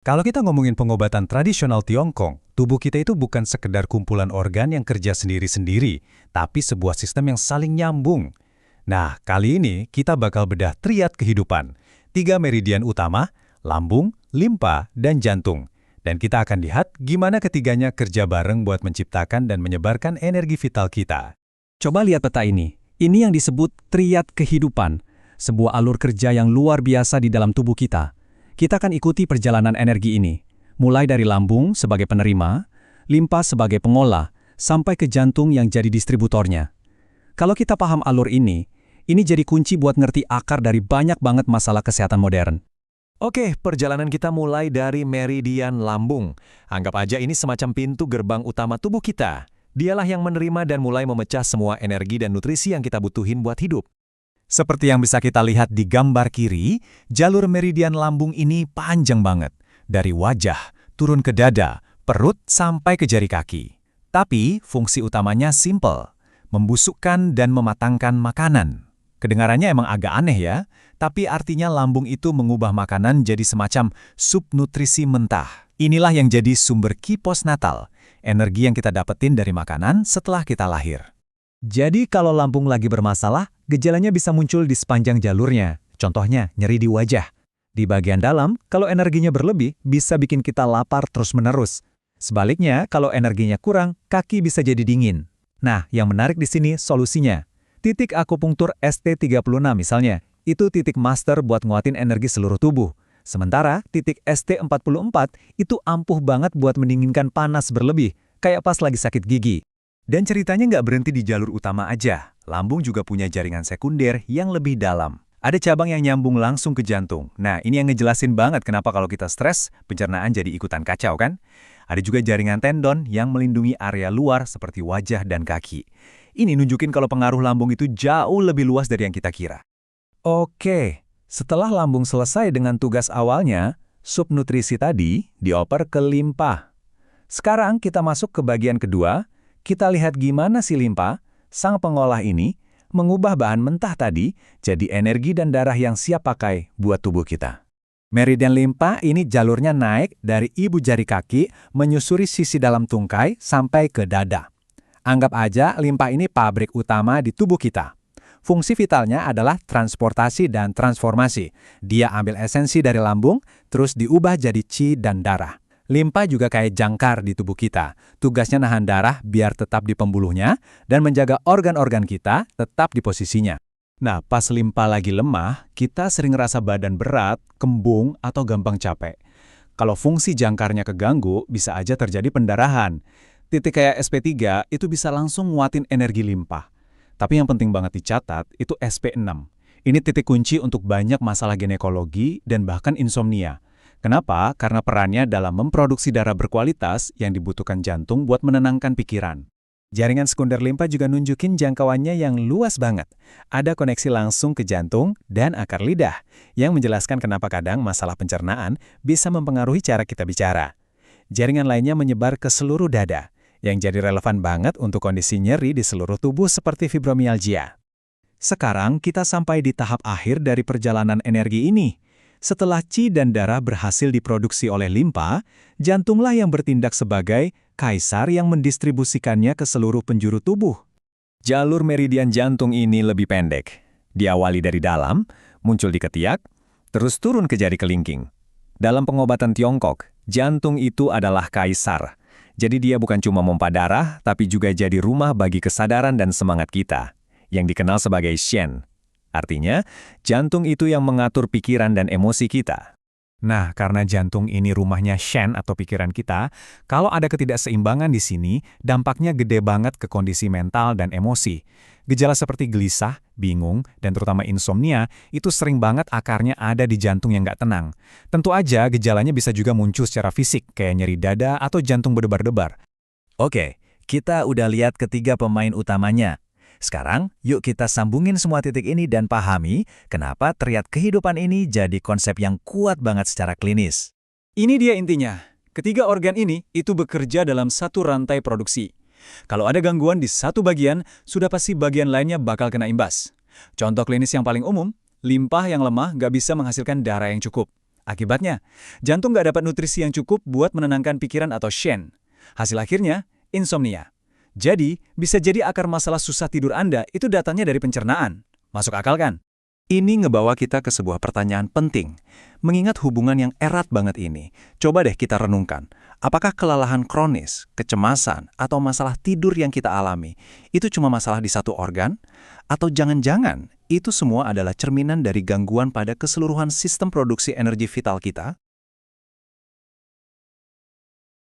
Kalau kita ngomongin pengobatan tradisional Tiongkok, tubuh kita itu bukan sekedar kumpulan organ yang kerja sendiri-sendiri, tapi sebuah sistem yang saling nyambung. Nah, kali ini kita bakal bedah triad kehidupan. 3 meridian utama, lambung, limpa, dan jantung. Dan kita akan lihat gimana ketiganya kerja bareng buat menciptakan dan menyebarkan energi vital kita. Coba lihat peta ini. Ini yang disebut triad kehidupan, sebuah alur kerja yang luar biasa di dalam tubuh kita. Kita akan ikuti perjalanan energi ini, mulai dari lambung sebagai penerima, limpa sebagai pengolah, sampai ke jantung yang jadi distributornya. Kalau kita paham alur ini jadi kunci buat ngerti akar dari banyak banget masalah kesehatan modern. Oke, perjalanan kita mulai dari meridian lambung. Anggap aja ini semacam pintu gerbang utama tubuh kita. Dialah yang menerima dan mulai memecah semua energi dan nutrisi yang kita butuhin buat hidup. Seperti yang bisa kita lihat di gambar kiri, jalur meridian lambung ini panjang banget. Dari wajah, turun ke dada, perut, sampai ke jari kaki. Tapi, fungsi utamanya simple, membusukkan dan mematangkan makanan. Kedengarannya emang agak aneh ya, tapi artinya lambung itu mengubah makanan jadi semacam sup nutrisi mentah. Inilah yang jadi sumber ki postnatal, energi yang kita dapetin dari makanan setelah kita lahir. Jadi kalau lambung lagi bermasalah, gejalanya bisa muncul di sepanjang jalurnya. Contohnya, nyeri di wajah. Di bagian dalam, kalau energinya berlebih, bisa bikin kita lapar terus-menerus. Sebaliknya, kalau energinya kurang, kaki bisa jadi dingin. Nah, yang menarik di sini solusinya. Titik akupunktur ST36 misalnya, itu titik master buat nguatin energi seluruh tubuh. Sementara, titik ST44 itu ampuh banget buat mendinginkan panas berlebih, kayak pas lagi sakit gigi. Dan ceritanya nggak berhenti di jalur utama aja. Lambung juga punya jaringan sekunder yang lebih dalam. Ada cabang yang nyambung langsung ke jantung. Nah, ini yang ngejelasin banget kenapa kalau kita stres, pencernaan jadi ikutan kacau kan? Ada juga jaringan tendon yang melindungi area luar seperti wajah dan kaki. Ini nunjukin kalau pengaruh lambung itu jauh lebih luas dari yang kita kira. Oke, setelah lambung selesai dengan tugas awalnya, subnutrisi tadi dioper ke limpa. Sekarang kita masuk ke bagian kedua. Kita lihat gimana si limpa, sang pengolah ini, mengubah bahan mentah tadi jadi energi dan darah yang siap pakai buat tubuh kita. Meridian limpa ini jalurnya naik dari ibu jari kaki, menyusuri sisi dalam tungkai sampai ke dada. Anggap aja limpa ini pabrik utama di tubuh kita. Fungsi vitalnya adalah transportasi dan transformasi. Dia ambil esensi dari lambung, terus diubah jadi qi dan darah. Limpa juga kayak jangkar di tubuh kita. Tugasnya nahan darah biar tetap di pembuluhnya dan menjaga organ-organ kita tetap di posisinya. Nah, pas limpa lagi lemah, kita sering ngerasa badan berat, kembung, atau gampang capek. Kalau fungsi jangkarnya keganggu, bisa aja terjadi pendarahan. Titik kayak SP3 itu bisa langsung nguatin energi limpa. Tapi yang penting banget dicatat, itu SP6. Ini titik kunci untuk banyak masalah ginekologi dan bahkan insomnia. Kenapa? Karena perannya dalam memproduksi darah berkualitas yang dibutuhkan jantung buat menenangkan pikiran. Jaringan sekunder limpa juga nunjukin jangkauannya yang luas banget. Ada koneksi langsung ke jantung dan akar lidah, yang menjelaskan kenapa kadang masalah pencernaan bisa mempengaruhi cara kita bicara. Jaringan lainnya menyebar ke seluruh dada, yang jadi relevan banget untuk kondisi nyeri di seluruh tubuh seperti fibromialgia. Sekarang kita sampai di tahap akhir dari perjalanan energi ini. Setelah qi dan darah berhasil diproduksi oleh limpa, jantunglah yang bertindak sebagai kaisar yang mendistribusikannya ke seluruh penjuru tubuh. Jalur meridian jantung ini lebih pendek. Diawali dari dalam, muncul di ketiak, terus turun ke jari kelingking. Dalam pengobatan Tiongkok, jantung itu adalah kaisar. Jadi dia bukan cuma pompa darah, tapi juga jadi rumah bagi kesadaran dan semangat kita, yang dikenal sebagai shen. Artinya, jantung itu yang mengatur pikiran dan emosi kita. Nah, karena jantung ini rumahnya shen atau pikiran kita, kalau ada ketidakseimbangan di sini, dampaknya gede banget ke kondisi mental dan emosi. Gejala seperti gelisah, bingung, dan terutama insomnia, itu sering banget akarnya ada di jantung yang nggak tenang. Tentu aja gejalanya bisa juga muncul secara fisik, kayak nyeri dada atau jantung berdebar-debar. Oke, kita udah lihat ketiga pemain utamanya. Sekarang, yuk kita sambungin semua titik ini dan pahami kenapa triad kehidupan ini jadi konsep yang kuat banget secara klinis. Ini dia intinya. Ketiga organ ini itu bekerja dalam satu rantai produksi. Kalau ada gangguan di satu bagian, sudah pasti bagian lainnya bakal kena imbas. Contoh klinis yang paling umum, limpa yang lemah nggak bisa menghasilkan darah yang cukup. Akibatnya, jantung nggak dapat nutrisi yang cukup buat menenangkan pikiran atau Shen. Hasil akhirnya, insomnia. Jadi, bisa jadi akar masalah susah tidur Anda itu datangnya dari pencernaan. Masuk akal kan? Ini ngebawa kita ke sebuah pertanyaan penting. Mengingat hubungan yang erat banget ini, coba deh kita renungkan. Apakah kelelahan kronis, kecemasan, atau masalah tidur yang kita alami itu cuma masalah di satu organ? Atau jangan-jangan itu semua adalah cerminan dari gangguan pada keseluruhan sistem produksi energi vital kita?